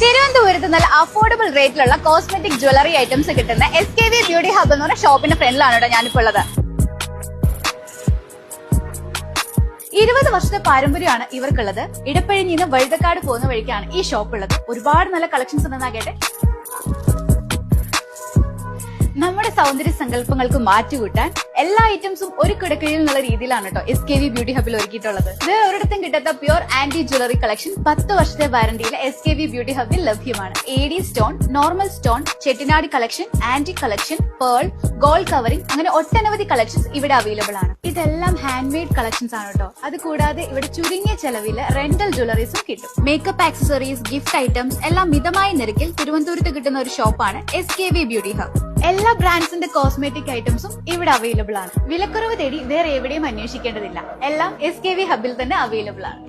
തിരുവനന്തപുരത്ത് നല്ല affordable റേറ്റിലുള്ള cosmetic jewellery items കിട്ടുന്ന SKV ബ്യൂട്ടി ഹബ് എന്ന് പറഞ്ഞ ഷോപ്പിന്റെ ഫ്രണ്ടിലാണ് കേട്ടോ ഞാനിപ്പോൾ ഉള്ളത്. 20 വർഷത്തെ പാരമ്പര്യമാണ് ഇവർക്കുള്ളത്. ഇടപ്പഴിഞ്ഞ് നിന്ന് വഴുതക്കാട് പോകുന്ന വഴിക്കാണ് ഈ ഷോപ്പ് ഉള്ളത്. ഒരുപാട് നല്ല കളക്ഷൻസ് ഉണ്ടെന്നാകട്ടെ. നമ്മുടെ സൗന്ദര്യ സങ്കല്പങ്ങൾക്ക് മാറ്റുകൂട്ടാൻ എല്ലാ ഐറ്റംസും ഒരു കിടക്കയിൽ എന്നുള്ള രീതിയിലാണ് കേട്ടോ SKV ബ്യൂട്ടി ഹബിൽ ഒരുക്കിയിട്ടുള്ളത്. ഇത് ഒരിടത്തും കിട്ടാത്ത പ്യുർ ആന്റി ജ്വല്ലറി കളക്ഷൻ 10 വർഷത്തെ വാറന്റിയിൽ SKV ബ്യൂട്ടി ഹബിൽ ലഭ്യമാണ്. AD stone, normal stone, Chettinad collection, ആന്റി കളക്ഷൻ, പേൾ, ഗോൾഡ് കവറിംഗ്, അങ്ങനെ ഒട്ടനവധി കളക്ഷൻസ് ഇവിടെ അവൈലബിൾ ആണ്. ഇതെല്ലാം ഹാൻഡ് മെയ്ഡ് കളക്ഷൻസ് ആണ് കേട്ടോ. അത് കൂടാതെ ഇവിടെ ചുരുങ്ങിയ ചെലവിൽ റെന്റൽ ജ്വല്ലറീസും കിട്ടും. മേക്കപ്പ് ആക്സസറീസ്, ഗിഫ്റ്റ് ഐറ്റംസ് എല്ലാം മിതമായ നിരക്കിൽ തിരുവനന്തപുരത്ത് കിട്ടുന്ന ഒരു ഷോപ്പാണ് SKV ബ്യൂട്ടി ഹബ്. എല്ലാ ബ്രാൻഡ്സിന്റെ കോസ്മെറ്റിക് ഐറ്റംസും ഇവിടെ അവൈലബിൾ ആണ്. വിലക്കുറവ് തേടി വേറെ എവിടെയും അന്വേഷിക്കേണ്ടതില്ല. എല്ലാം SKV ഹബിൽ തന്നെ അവൈലബിൾ ആണ്.